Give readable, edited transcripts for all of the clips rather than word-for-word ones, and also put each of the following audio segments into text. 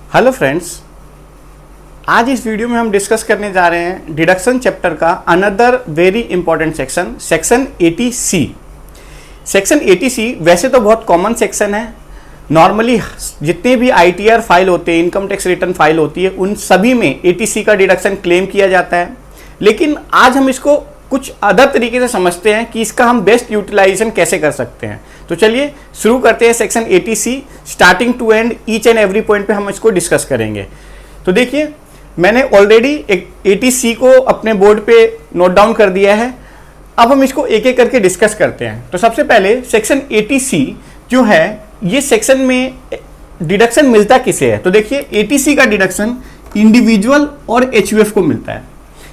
Hello friends, आज इस video में हम डिस्कस करने जा रहे हैं डिडक्शन चैप्टर का another very important section 80C। Section 80C वैसे तो बहुत कॉमन सेक्शन है। नॉर्मली जितने भी ITR फाइल होते हैं, इनकम टैक्स रिटर्न फाइल होती है, उन सभी में 80C का डिडक्शन क्लेम किया जाता है। लेकिन आज हम इसको कुछ अदर तरीके से समझते हैं कि इसका हम बेस्ट यूटिलाइजेशन कैसे कर सकते हैं। तो चलिए शुरू करते हैं section 80C। Starting to end each and every point पे हम इसको डिस्कस करेंगे। तो देखिए, मैंने ऑलरेडी 80C को अपने बोर्ड पे नोट डाउन कर दिया है। अब हम इसको एक एक करके डिस्कस करते हैं। तो सबसे पहले सेक्शन 80C जो है, ये सेक्शन में डिडक्शन मिलता किसे है। तो देखिए, 80C का डिडक्शन इंडिविजुअल और HUF को मिलता है,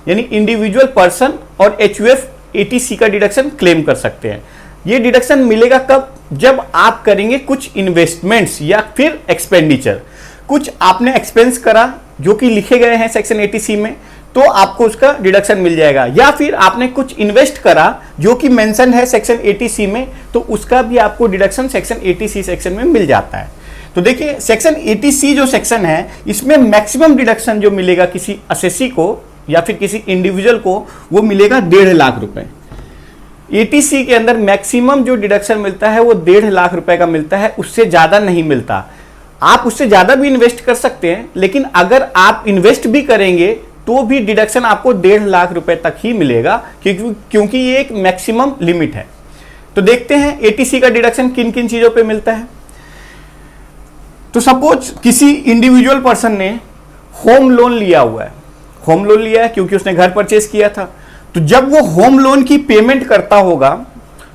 यानी इंडिविजुअल पर्सन और HUF 80C का डिडक्शन क्लेम कर सकते हैं। ये डिडक्शन मिलेगा कब? जब आप करेंगे कुछ इन्वेस्टमेंट्स या फिर एक्सपेंडिचर। कुछ आपने एक्सपेंस करा जो कि लिखे गए हैं सेक्शन 80C में, तो आपको उसका डिडक्शन मिल जाएगा। या फिर आपने कुछ इन्वेस्ट करा जो कि मेंशन है सेक्शन 80C में, तो उसका भी आपको डिडक्शन सेक्शन 80C सेक्शन में मिल जाता है। तो देखिए, सेक्शन 80C जो सेक्शन है, इसमें मैक्सिमम डिडक्शन जो मिलेगा किसी असेसी को या फिर किसी इंडिविजुअल को, वो मिलेगा 1.5 लाख रुपए। 80C के अंदर मैक्सिमम जो डिडक्शन मिलता है वो 1.5 लाख रुपए का मिलता है, उससे ज्यादा नहीं मिलता। आप उससे ज्यादा भी इन्वेस्ट कर सकते हैं, लेकिन अगर आप इन्वेस्ट भी करेंगे तो भी डिडक्शन आपको 1.5 लाख रुपए तक ही मिलेगा, क्योंकि ये एक मैक्सिमम लिमिट है। तो देखते हैं 80C का डिडक्शन किन किन चीजों पे मिलता है। तो सपोज किसी इंडिविजुअल पर्सन ने होम लोन लिया हुआ है। होम लोन लिया है क्योंकि उसने घर परचेज किया था। तो जब वो होम लोन की पेमेंट करता होगा,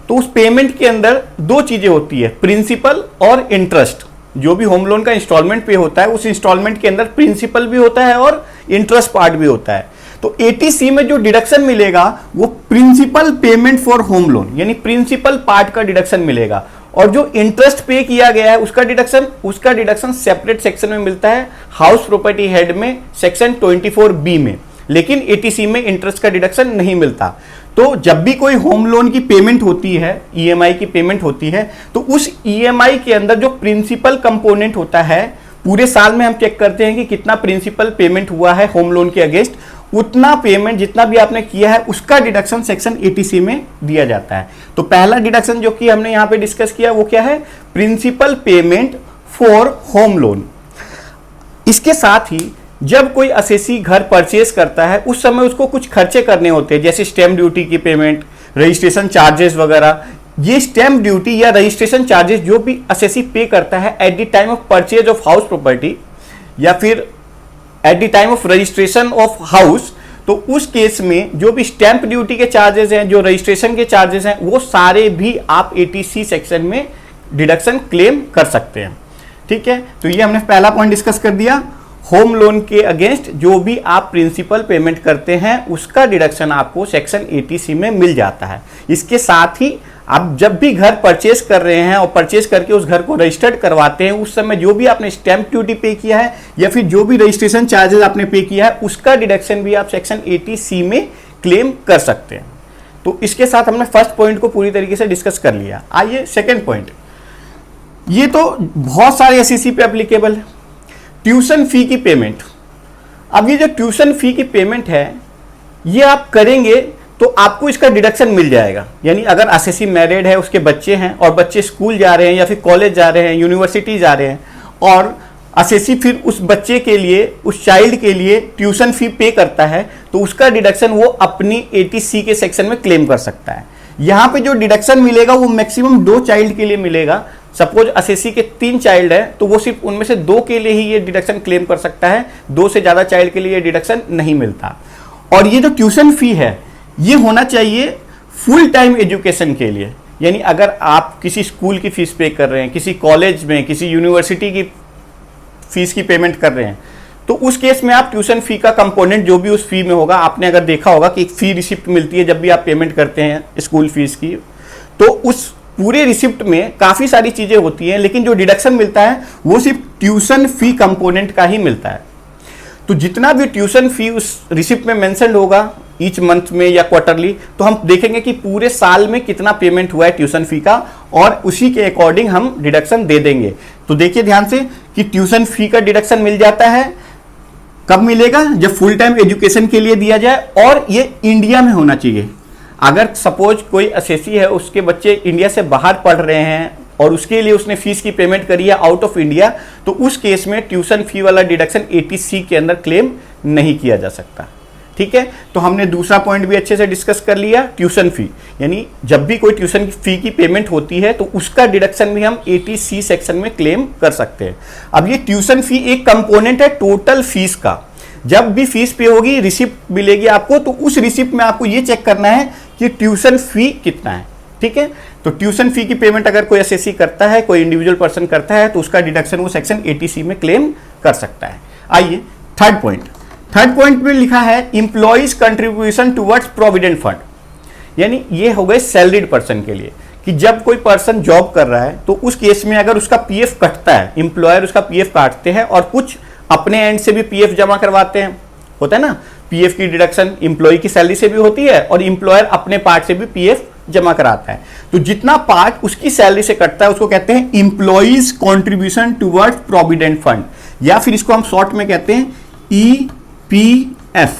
तो उस पेमेंट के अंदर दो चीजें होती है, प्रिंसिपल और इंटरेस्ट। जो भी होम लोन का इंस्टॉलमेंट पे होता है, उस इंस्टॉलमेंट के अंदर प्रिंसिपल भी होता है और इंटरेस्ट पार्ट भी होता है। तो 80C में जो डिडक्शन मिलेगा वो principal payment for home loan, यानी प्रिंसिपल पार्ट का डिडक्शन मिलेगा। और जो इंटरेस्ट पे किया गया है उसका डिडक्शन सेपरेट सेक्शन में मिलता है, हाउस प्रॉपर्टी हेड में सेक्शन 24B में। लेकिन 80C में इंटरेस्ट का डिडक्शन नहीं मिलता। तो जब भी कोई होम लोन की पेमेंट होती है, EMI की पेमेंट होती है, तो उस EMI के अंदर जो प्रिंसिपल कंपोनेंट होता है, पूरे साल में हम चेक करते हैं कि कितना प्रिंसिपल पेमेंट हुआ है होम लोन के अगेंस्ट, उतना पेमेंट जितना भी आपने किया है उसका डिडक्शन सेक्शन 80C में दिया जाता है। तो पहला डिडक्शन जो कि हमने यहां पे डिस्कस किया वो क्या है? Principal payment for home loan. इसके साथ ही जब कोई असेसी घर परचेज करता है, उस समय उसको कुछ खर्चे करने होते हैं, जैसे स्टैम्प ड्यूटी की पेमेंट, रजिस्ट्रेशन चार्जेस वगैरह। ये स्टैम्प ड्यूटी या रजिस्ट्रेशन चार्जेस जो भी असेसी पे करता है at the time of purchase of house property या फिर at the time of registration of house, तो उस केस में जो भी स्टैंप ड्यूटी के चार्जेस हैं, जो रजिस्ट्रेशन के चार्जेस हैं, वो सारे भी आप 80C सेक्शन में डिडक्शन क्लेम कर सकते हैं। ठीक है, तो ये हमने पहला पॉइंट डिस्कस कर दिया। होम लोन के अगेंस्ट जो भी आप प्रिंसिपल पेमेंट करते हैं उसका डिडक्शन आपको सेक्शन 80C में मिल जाता है। इसके साथ ही आप जब भी घर परचेज कर रहे हैं और परचेज करके उस घर को रजिस्टर्ड करवाते हैं, उस समय जो भी आपने स्टैंप ड्यूटी पे किया है या फिर जो भी रजिस्ट्रेशन चार्जेस आपने पे किया है, उसका डिडक्शन भी आप सेक्शन 80C में क्लेम कर सकते हैं। तो इसके साथ हमने फर्स्ट पॉइंट को पूरी तरीके से डिस्कस कर लिया। आइए सेकेंड पॉइंट। ये तो बहुत सारे SEC पे एप्लीकेबल है, ट्यूशन फी की पेमेंट। अब ये जो ट्यूशन फी की पेमेंट है, ये आप करेंगे तो आपको इसका डिडक्शन मिल जाएगा। यानी अगर असेसी मैरिड है, उसके बच्चे हैं और बच्चे स्कूल जा रहे हैं या फिर कॉलेज जा रहे हैं, यूनिवर्सिटी जा रहे हैं, और असेसी फिर उस बच्चे के लिए, उस चाइल्ड के लिए ट्यूशन फी पे करता है, तो उसका डिडक्शन वो अपनी 80C के सेक्शन में क्लेम कर सकता है। यहाँ पे जो डिडक्शन मिलेगा वो मैक्सिमम 2 चाइल्ड के लिए मिलेगा। सपोज असेसी के 3 चाइल्ड है, तो वो सिर्फ उनमें से 2 के लिए ही ये डिडक्शन क्लेम कर सकता है, 2 से ज्यादा चाइल्ड के लिए ये डिडक्शन नहीं मिलता। और ये जो ट्यूशन फी है, ये होना चाहिए फुल टाइम एजुकेशन के लिए। यानी अगर आप किसी स्कूल की फीस पे कर रहे हैं, किसी कॉलेज में, किसी यूनिवर्सिटी की फीस की पेमेंट कर रहे हैं, तो उस केस में आप ट्यूशन फी का कंपोनेंट जो भी उस फी में होगा, आपने अगर देखा होगा कि एक फी रिसिप्ट मिलती है जब भी आप पेमेंट करते हैं स्कूल फीस की, तो उस पूरे रिसिप्ट में काफी सारी चीजें होती हैं, लेकिन जो डिडक्शन मिलता है वो सिर्फ ट्यूशन फी कंपोनेंट का ही मिलता है। तो जितना भी ट्यूशन फी उस रिसिप्ट में मेंशन होगा, ईच मंथ में या क्वार्टरली, तो हम देखेंगे कि पूरे साल में कितना पेमेंट हुआ है ट्यूशन फी का, और उसी के अकॉर्डिंग हम डिडक्शन दे देंगे। तो देखिए ध्यान से कि ट्यूशन फी का डिडक्शन मिल जाता है, कब मिलेगा? जब फुल टाइम एजुकेशन के लिए दिया जाए, और ये इंडिया में होना चाहिए। अगर सपोज कोई एसएससी है, उसके बच्चे इंडिया से बाहर पढ़ रहे हैं और उसके लिए उसने फीस की पेमेंट करी है आउट ऑफ इंडिया, तो उस केस में ट्यूशन फी वाला डिडक्शन 80C के अंदर क्लेम नहीं किया जा सकता। ठीक है, तो हमने दूसरा पॉइंट भी अच्छे से डिस्कस कर लिया, ट्यूशन फी, यानी जब भी कोई ट्यूशन फी की पेमेंट होती है तो उसका डिडक्शन भी हम 80C सेक्शन में क्लेम कर सकते हैं। अब ये ट्यूशन फी एक कंपोनेंट है टोटल फीस का। जब भी फीस पे होगी, रिसिप्ट मिलेगी आपको, तो उस रिसिप्ट में आपको ये चेक करना है कि ट्यूशन फी कितना है। ठीक है, तो ट्यूशन फी की पेमेंट अगर कोई एसएससी करता है, कोई इंडिविजुअल पर्सन करता है, तो उसका डिडक्शन वो सेक्शन 80C में क्लेम कर सकता है। आइए थर्ड पॉइंट में लिखा है employees contribution towards provident fund, यानी ये हो गए सैलरीड पर्सन के लिए, कि जब कोई पर्सन जॉब कर रहा है तो उस केस में अगर उसका पीएफ कटता है, इंप्लॉयर उसका पीएफ काटते हैं और कुछ अपने एंड से भी पीएफ जमा करवाते हैं, होता है ना, पीएफ की डिडक्शन इंप्लॉय की सैलरी से भी होती है और इंप्लॉयर अपने पार्ट से भी पीएफ जमा कराता है। तो जितना पार्ट उसकी सैलरी से कटता है उसको कहते हैं employees contribution towards provident fund, या फिर इसको हम शॉर्ट में कहते हैं ईपीएफ।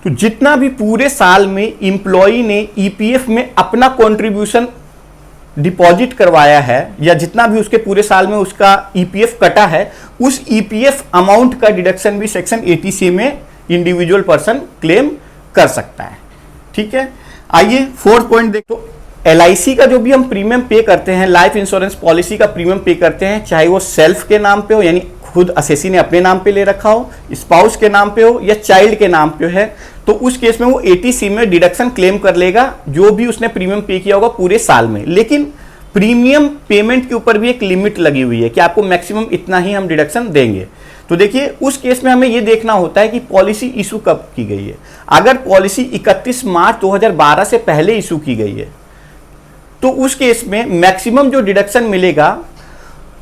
तो जितना भी पूरे साल में इंप्लॉई ने ईपीएफ में अपना कंट्रीब्यूशन डिपॉजिट करवाया है, या जितना भी उसके पूरे साल में उसका ईपीएफ कटा है, उस ईपीएफ अमाउंट का डिडक्शन भी सेक्शन 80C में इंडिविजुअल पर्सन क्लेम कर सकता है। ठीक है, आइए फोर्थ पॉइंट देखो। एलआईसी का जो भी हम प्रीमियम पे करते हैं, लाइफ इंश्योरेंस पॉलिसी का प्रीमियम पे करते हैं, चाहे वो सेल्फ के नाम पे हो, यानी खुद एसएससी ने अपने नाम पे ले रखा हो, स्पाउस के नाम पे हो, या चाइल्ड के नाम पे है, तो उस केस में वो 80C में डिडक्शन क्लेम कर लेगा जो भी उसने प्रीमियम पे किया होगा पूरे साल में। लेकिन प्रीमियम पेमेंट के ऊपर भी एक लिमिट लगी हुई है कि आपको मैक्सिमम इतना ही हम डिडक्शन देंगे। तो देखिए उस केस में हमें ये देखना होता है कि पॉलिसी इशू कब की गई है। अगर पॉलिसी 31 मार्च 2012 से पहले इशू की गई है तो उस केस में मैक्सिमम जो डिडक्शन मिलेगा,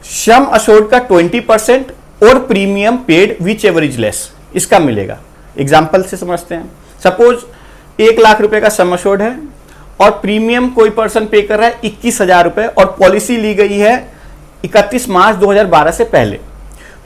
सम अश्योर्ड का 20% और premium paid which ever is less, इसका मिलेगा। एग्जाम्पल से समझते हैं। सपोज 1 लाख रुपए का सम अश्योर्ड है और प्रीमियम कोई पर्सन पे कर रहा है 21,000 रुपए, और पॉलिसी ली गई है 31 मार्च 2012 से पहले,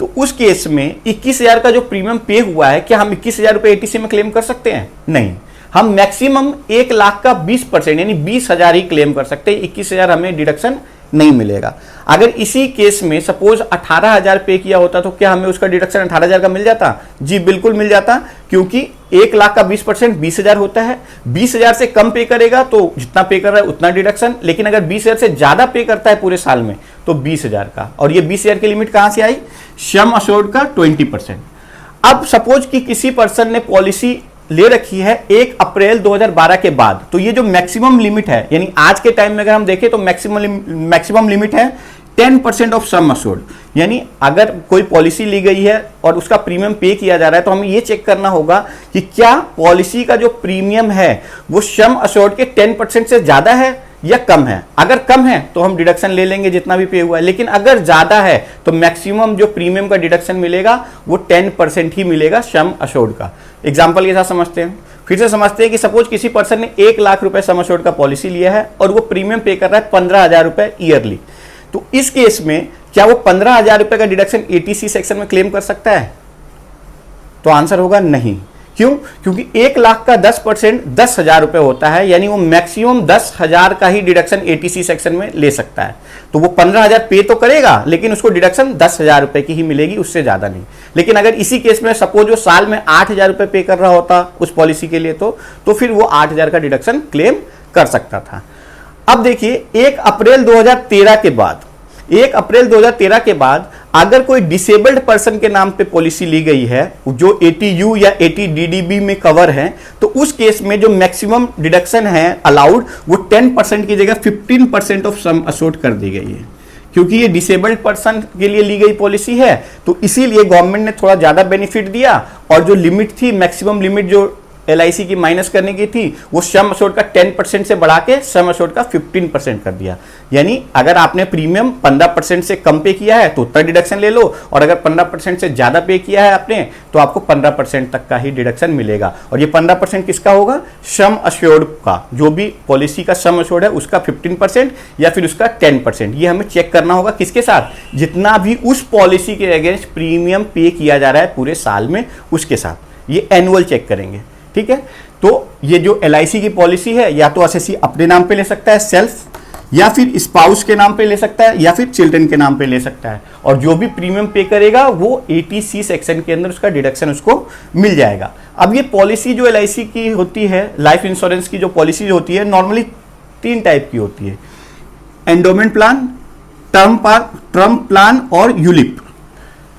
तो उस केस में 21,000 का जो प्रीमियम पे हुआ है, क्या हम 21,000 रुपए 80C में क्लेम कर सकते हैं? नहीं, हम मैक्सिमम 1 लाख का 20% यानी 20,000 ही क्लेम कर सकते हैं। 21,000 हमें डिडक्शन नहीं मिलेगा। अगर इसी केस में सपोज 18,000 पे किया होता तो क्या हमें उसका डिडक्शन 18,000 का मिल जाता? जी बिल्कुल मिल जाता, क्योंकि 1 लाख का 20% 20,000 होता है। 20,000 से कम पे करेगा तो जितना पे कर रहा है उतना डिडक्शन, लेकिन अगर 20,000 से ज्यादा पे करता है पूरे साल में तो 20,000 का। और ये 20,000 की लिमिट कहां से आई? सम अश्योर्ड का 20%। अब सपोज कि किसी पर्सन ने पॉलिसी ले रखी है 1 अप्रैल 2012 के बाद, तो ये जो मैक्सिमम लिमिट है, यानी आज के टाइम में अगर हम देखें तो मैक्सिमम लिमिट है 10% ऑफ सम अश्योर्ड। यानी अगर कोई पॉलिसी ली गई है और उसका प्रीमियम पे किया जा रहा है तो हमें ये चेक करना होगा कि क्या पॉलिसी का जो प्रीमियम है वो सम अश्योर्ड के 10% से ज्यादा है या कम है। अगर कम है तो हम डिडक्शन ले लेंगे जितना भी पे हुआ है, लेकिन अगर ज्यादा है तो मैक्सिमम जो प्रीमियम का डिडक्शन मिलेगा वो 10% ही मिलेगा सम अश्योर्ड का। एग्जाम्पल के साथ समझते हैं, फिर से समझते हैं कि सपोज किसी पर्सन ने 1 लाख रुपए सम अश्योर्ड का पॉलिसी लिया है और वो प्रीमियम पे कर रहा है 15,000 रुपए ईयरली, तो इस केस में क्या वो 15,000 रुपए का डिडक्शन 80C सेक्शन में क्लेम कर सकता है? तो आंसर होगा नहीं। क्यों? क्योंकि 1 लाख का 10% 10,000 रुपए होता है, यानी वो मैक्सिमम 10,000 का ही डिडक्शन 80C सेक्शन में ले सकता है। तो वो 15,000 पे तो करेगा लेकिन उसको डिडक्शन 10,000 रुपए की ही मिलेगी, उससे ज्यादा नहीं। लेकिन अगर इसी केस में सपोज वो साल में 8,000 रुपए पे कर रहा होता उस पॉलिसी के लिए तो फिर वो 8,000 का डिडक्शन क्लेम कर सकता था। अब देखिए 1 अप्रैल 2013 के बाद, 1 अप्रैल 2013 के बाद अगर कोई डिसेबल्ड पर्सन के नाम पे पॉलिसी ली गई है जो 80U या 80DDB में कवर है, तो उस केस में जो मैक्सिमम डिडक्शन है अलाउड वो 10% की जगह 15% ऑफ सम अश्योर्ड कर दी गई है। क्योंकि ये डिसेबल्ड पर्सन के लिए ली गई पॉलिसी है तो इसीलिए गवर्नमेंट ने थोड़ा ज्यादा बेनिफिट दिया, और जो लिमिट थी, मैक्सिमम लिमिट जो LIC की माइनस करने की थी वो सम एश्योर्ड का 10% से बढ़ा के सम एश्योर्ड का 15% कर दिया। यानी अगर आपने प्रीमियम 15% से कम पे किया है तो उतना डिडक्शन ले लो, और अगर 15% से ज्यादा पे किया है आपने तो आपको 15% तक का ही डिडक्शन मिलेगा। और ये 15% किसका होगा? सम एश्योर्ड का, जो भी पॉलिसी का सम एश्योर्ड है उसका 15% या फिर उसका 10%। ये हमें चेक करना होगा किसके साथ? जितना भी उस पॉलिसी के अगेंस्ट प्रीमियम पे किया जा रहा है पूरे साल में उसके साथ। ये एनुअल चेक करेंगे, ठीक है। तो ये जो LIC की पॉलिसी है या तो एसएससी अपने नाम पे ले सकता है सेल्फ, या फिर स्पाउस के नाम पे ले सकता है, या फिर चिल्ड्रन के नाम पे ले सकता है, और जो भी प्रीमियम पे करेगा वो 80C सेक्शन के अंदर उसका डिडक्शन उसको मिल जाएगा। अब ये पॉलिसी जो LIC की होती है, लाइफ इंश्योरेंस की जो पॉलिसी होती है, नॉर्मली 3 टाइप की होती है, एंडोमेंट प्लान, टर्म प्लान और यूलिप।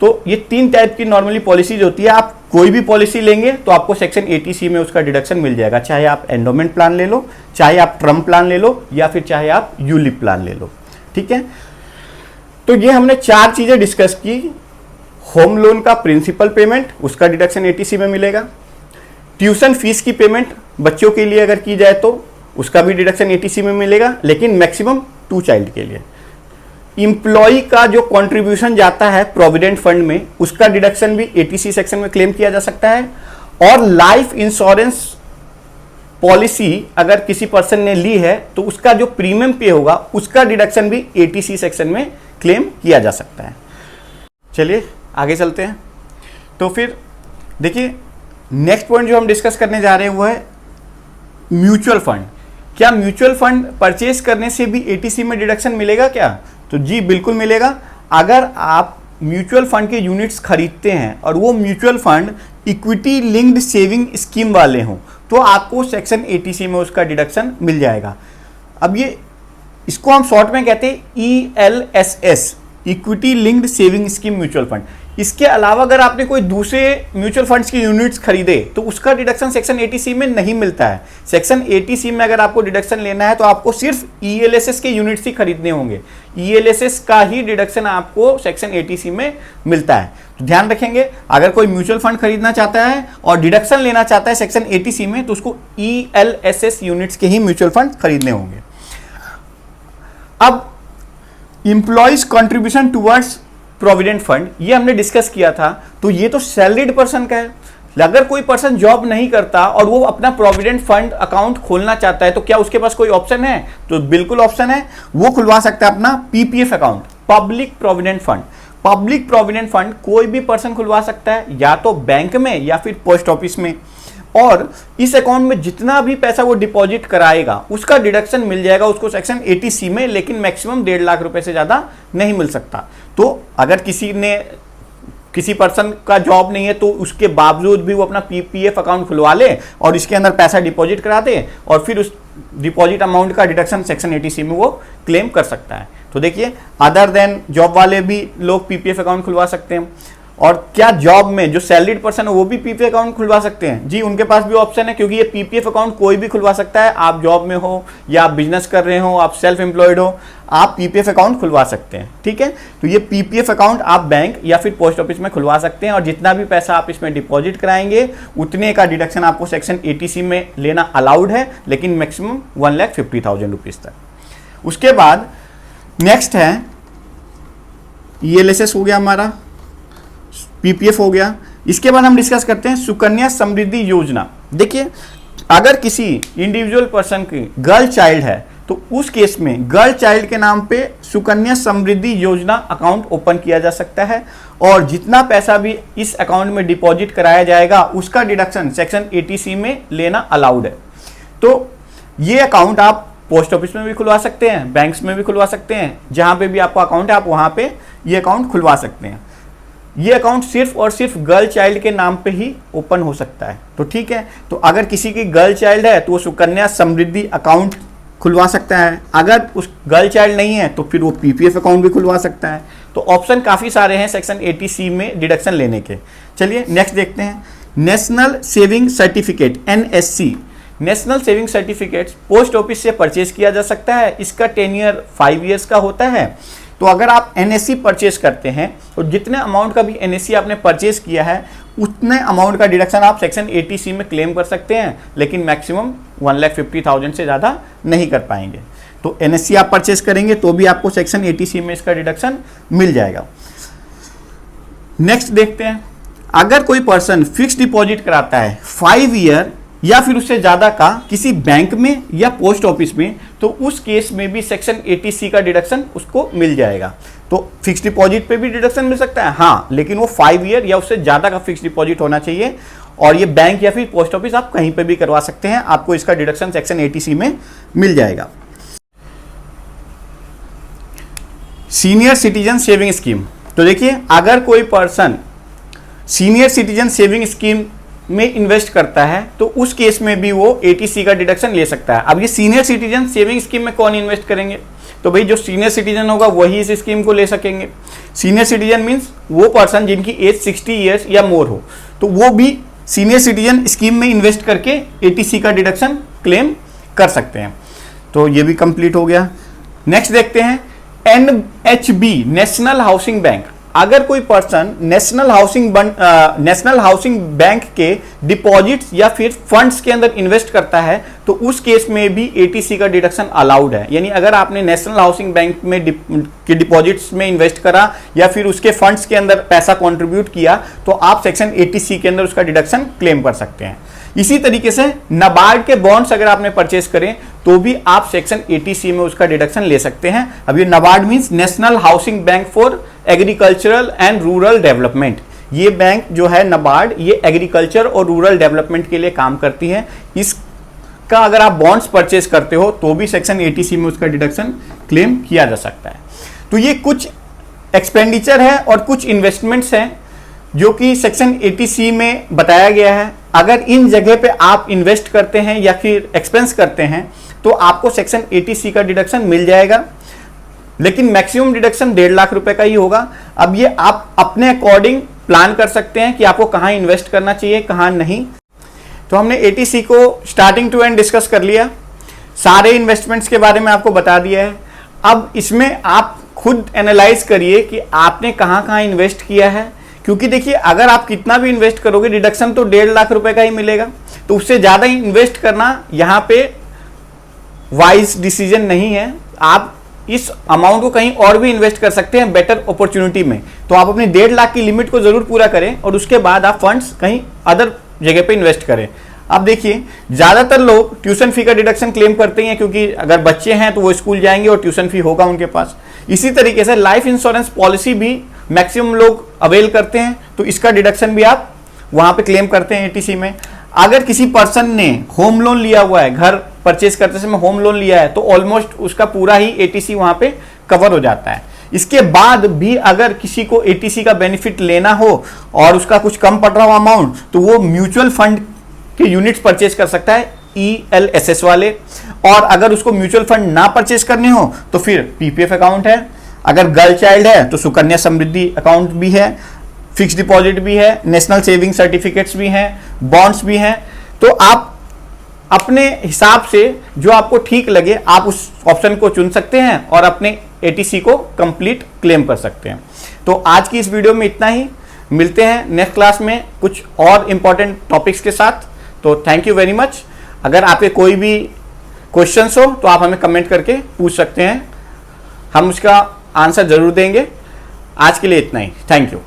तो ये 3 टाइप की नॉर्मली पॉलिसीज होती है। आप कोई भी पॉलिसी लेंगे तो आपको सेक्शन 80C में उसका डिडक्शन मिल जाएगा, चाहे आप एंडोमेंट प्लान ले लो, चाहे आप टर्म प्लान ले लो, या फिर चाहे आप यूलिप प्लान ले लो, ठीक है। तो ये हमने 4 चीजें डिस्कस की। होम लोन का प्रिंसिपल पेमेंट, उसका डिडक्शन 80C में मिलेगा। ट्यूशन फीस की पेमेंट बच्चों के लिए अगर की जाए तो उसका भी डिडक्शन 80C में मिलेगा, लेकिन मैक्सिमम 2 चाइल्ड के लिए। इंप्लॉई का जो कंट्रीब्यूशन जाता है प्रोविडेंट फंड में, उसका डिडक्शन भी 80C सेक्शन में क्लेम किया जा सकता है। और लाइफ इंश्योरेंस पॉलिसी अगर किसी पर्सन ने ली है तो उसका जो प्रीमियम पे होगा उसका डिडक्शन भी 80C सेक्शन में क्लेम किया जा सकता है। चलिए आगे चलते हैं। तो फिर देखिए, नेक्स्ट पॉइंट जो हम डिस्कस करने जा रहे हैं वो है म्यूचुअल फंड। क्या म्यूचुअल फंड परचेज करने से भी 80C में डिडक्शन मिलेगा क्या? तो जी बिल्कुल मिलेगा। अगर आप म्यूचुअल फंड के यूनिट्स खरीदते हैं और वो mutual fund equity linked saving scheme वाले हों तो आपको सेक्शन 80C में उसका डिडक्शन मिल जाएगा। अब ये इसको हम शॉर्ट में कहते हैं ELSS, equity linked saving scheme mutual fund. इसके अलावा अगर आपने कोई दूसरे म्यूचुअल फंड्स की यूनिट्स खरीदे तो उसका डिडक्शन सेक्शन 80C में नहीं मिलता है। सेक्शन 80C में अगर आपको डिडक्शन लेना है तो आपको सिर्फ ELSS के यूनिट्स ही खरीदने होंगे। ELSS का ही डिडक्शन आपको सेक्शन 80C में मिलता है। तो ध्यान रखेंगे, अगर कोई म्यूचुअल फंड खरीदना चाहता है और डिडक्शन लेना चाहता है सेक्शन 80C में तो उसको ELSS यूनिट्स के ही म्यूचुअल फंड खरीदने होंगे। अब employees contribution towards provident fund, ये हमने डिस्कस किया था। तो ये तो सैलरीड पर्सन का है। अगर कोई पर्सन जॉब नहीं करता और वो अपना प्रोविडेंट फंड अकाउंट खोलना चाहता है तो क्या उसके पास कोई ऑप्शन है? तो बिल्कुल ऑप्शन है, वो खुलवा सकता है अपना PPF account, public provident fund. Public provident fund कोई भी पर्सन खुलवा सकता है, या तो बैंक में या फिर पोस्ट ऑफिस में, और इस अकाउंट में जितना भी पैसा वो डिपॉजिट कराएगा उसका डिडक्शन मिल जाएगा उसको सेक्शन 80C में, लेकिन मैक्सिमम 1.5 लाख रुपए से ज्यादा नहीं मिल सकता। तो अगर किसी पर्सन का जॉब नहीं है तो उसके बावजूद भी वो अपना PPF अकाउंट खुलवा ले और इसके अंदर पैसा डिपॉजिट करा दे और फिर उस डिपॉजिट अमाउंट का डिडक्शन सेक्शन 80C में वो क्लेम कर सकता है। तो देखिए, अदर देन जॉब वाले भी लोग PPF अकाउंट खुलवा सकते हैं। और क्या जॉब में जो सैलरीड पर्सन है वो भी PPF अकाउंट खुलवा सकते हैं? जी, उनके पास भी ऑप्शन है, क्योंकि ये PPF अकाउंट कोई भी खुलवा सकता है। आप जॉब में हो या आप बिजनेस कर रहे हो, आप सेल्फ एम्प्लॉयड हो, आप PPF अकाउंट खुलवा सकते हैं, ठीक है। तो ये PPF अकाउंट आप बैंक या फिर पोस्ट ऑफिस में खुलवा सकते हैं, और जितना भी पैसा आप इसमें डिपॉजिट कराएंगे उतने का डिडक्शन आपको सेक्शन 80C में लेना अलाउड है, लेकिन मैक्सिमम 1,50,000 रुपीज तक। उसके बाद नेक्स्ट है ELSS हो गया हमारा, PPF हो गया। इसके बाद हम डिस्कस करते हैं सुकन्या समृद्धि योजना। देखिए, अगर किसी इंडिविजुअल पर्सन की गर्ल चाइल्ड है तो उस केस में गर्ल चाइल्ड के नाम पे सुकन्या समृद्धि योजना अकाउंट ओपन किया जा सकता है, और जितना पैसा भी इस अकाउंट में डिपॉजिट कराया जाएगा उसका डिडक्शन सेक्शन 80C में लेना अलाउड है। तो ये अकाउंट आप पोस्ट ऑफिस में भी खुलवा सकते हैं, बैंक्स में भी खुलवा सकते हैं, जहां पे भी आपका अकाउंट है आप वहां पे ये अकाउंट खुलवा सकते हैं। ये अकाउंट सिर्फ और सिर्फ गर्ल चाइल्ड के नाम पे ही ओपन हो सकता है। तो ठीक है, तो अगर किसी की गर्ल चाइल्ड है तो वो सुकन्या समृद्धि अकाउंट खुलवा सकता है। अगर उस गर्ल चाइल्ड नहीं है तो फिर वो PPF अकाउंट भी खुलवा सकता है। तो ऑप्शन काफी सारे हैं सेक्शन 80C में डिडक्शन लेने के। चलिए नेक्स्ट देखते हैं, national saving certificate NSC। National saving certificate post office से परचेज किया जा सकता है। इसका टेन्योर 5 ईयर्स का होता है। तो अगर आप NSC परचेज करते हैं तो जितने अमाउंट का भी NSC आपने परचेज किया है उतने अमाउंट का डिडक्शन आप सेक्शन 80C में क्लेम कर सकते हैं, लेकिन मैक्सिमम 1,50,000 से ज़्यादा नहीं कर पाएंगे। तो NSC आप परचेस करेंगे तो भी आपको सेक्शन 80C में इसका डिडक्शन मिल जाएगा। नेक्स्ट देखते हैं, अगर कोई पर्सन फिक्स डिपॉजिट कराता है 5 ईयर या फिर उससे ज़्यादा का किसी बैंक में या पोस्ट ऑफिस में, तो उस केस में भी सेक्शन 80C का डिडक्शन उसको मिल जाएगा। तो फिक्स डिपॉजिट पे भी डिडक्शन मिल सकता है, हाँ, लेकिन वो 5 ईयर या उससे ज़्यादा का फिक्स डिपॉजिट होना चाहिए। और ये बैंक या फिर पोस्ट ऑफिस आप कहीं पे भी करवा सकते हैं, आपको इसका डिडक्शन सेक्शन 80C में मिल जाएगा। सीनियर सिटीजन सेविंग स्कीम, तो देखिए अगर कोई person senior citizen saving scheme में इन्वेस्ट करता है तो उस केस में भी वो 80C का डिडक्शन ले सकता है। अब ये सीनियर सिटीजन सेविंग स्कीम में कौन इन्वेस्ट करेंगे, तो भाई जो सीनियर सिटीजन होगा वही इस स्कीम को ले सकेंगे। सीनियर सिटीजन मीन्स वो पर्सन जिनकी एज 60 ईयर्स या मोर हो, तो वो भी सीनियर सिटीजन स्कीम में इन्वेस्ट करके 80C का डिडक्शन क्लेम कर सकते हैं। तो ये भी कंप्लीट हो गया। नेक्स्ट देखते हैं NHB, नेशनल हाउसिंग बैंक। अगर कोई पर्सन नेशनल हाउसिंग बैंक के डिपॉजिट्स या फिर फंड्स के अंदर इन्वेस्ट करता है तो उस केस में भी 80C का डिडक्शन अलाउड है। यानी अगर आपने नेशनल हाउसिंग बैंक में के डिपॉजिट्स में इन्वेस्ट करा या फिर उसके फंड्स के अंदर पैसा कंट्रीब्यूट किया तो आप सेक्शन 80C के अंदर उसका डिडक्शन क्लेम कर सकते हैं। इसी तरीके से नाबार्ड के बॉन्ड्स अगर आपने परचेस करें तो भी आप सेक्शन 80C में उसका डिडक्शन ले सकते हैं। अब ये NABARD means national housing bank for agricultural and rural development. ये बैंक जो है नाबार्ड, ये एग्रीकल्चर और रूरल डेवलपमेंट के लिए काम करती है। इसका अगर आप बॉन्ड्स परचेस करते हो तो भी सेक्शन 80C में उसका डिडक्शन क्लेम किया जा सकता है। तो ये कुछ एक्सपेंडिचर है और कुछ इन्वेस्टमेंट्स हैं जो कि सेक्शन 80C में बताया गया है। अगर इन जगह पे आप इन्वेस्ट करते हैं या फिर एक्सपेंस करते हैं तो आपको सेक्शन 80C का डिडक्शन मिल जाएगा, लेकिन मैक्सिमम डिडक्शन 1.5 लाख रुपए का ही होगा। अब ये आप अपने अकॉर्डिंग प्लान कर सकते हैं कि आपको कहाँ इन्वेस्ट करना चाहिए, कहाँ नहीं। तो हमने 80C को स्टार्टिंग टू एंड डिस्कस कर लिया, सारे इन्वेस्टमेंट्स के बारे में आपको बता दिया है। अब इसमें आप खुद एनालाइज करिए कि आपने कहाँ कहाँ इन्वेस्ट किया है, क्योंकि देखिए अगर आप कितना भी इन्वेस्ट करोगे डिडक्शन तो 1.5 लाख रुपए का ही मिलेगा। तो उससे ज़्यादा इन्वेस्ट करना यहाँ पे वाइज डिसीजन नहीं है। आप इस अमाउंट को कहीं और भी इन्वेस्ट कर सकते हैं बेटर अपॉर्चुनिटी में। तो आप अपनी 1.5 लाख की लिमिट को जरूर पूरा करें और उसके बाद आप फंड्स कहीं अदर जगह पे इन्वेस्ट करें। अब देखिए ज़्यादातर लोग ट्यूशन फी का डिडक्शन क्लेम करते हैं, क्योंकि अगर बच्चे हैं तो वो स्कूल जाएंगे और ट्यूशन फी होगा उनके पास। इसी तरीके से लाइफ इंश्योरेंस पॉलिसी भी मैक्सिमम लोग अवेल करते हैं, तो इसका डिडक्शन भी आप वहाँ पे क्लेम करते हैं 80C में। अगर किसी पर्सन ने होम लोन लिया हुआ है, घर परचेज करते समय होम लोन लिया है, तो ऑलमोस्ट उसका पूरा ही 80C वहाँ पे कवर हो जाता है। इसके बाद भी अगर किसी को 80C का बेनिफिट लेना हो और उसका कुछ कम पड़ रहा हो अमाउंट, तो वो म्यूचुअल फंड के यूनिट्स परचेज कर सकता है, ELSS वाले। और अगर उसको म्यूचुअल फंड ना परचेज करने हो तो फिर PPF अकाउंट है। अगर गर्ल चाइल्ड है तो सुकन्या समृद्धि अकाउंट भी है, फिक्स डिपॉजिट भी है, नेशनल सेविंग सर्टिफिकेट्स भी हैं, बॉन्ड्स भी हैं। तो आप अपने हिसाब से जो आपको ठीक लगे आप उस ऑप्शन को चुन सकते हैं और अपने 80C को कंप्लीट क्लेम कर सकते हैं। तो आज की इस वीडियो में इतना ही, मिलते हैं नेक्स्ट क्लास में कुछ और इंपॉर्टेंट टॉपिक्स के साथ। तो थैंक यू वेरी मच। अगर आपके कोई भी क्वेश्चंस हो तो आप हमें कमेंट करके पूछ सकते हैं, हम उसका आंसर जरूर देंगे। आज के लिए इतना ही, थैंक यू।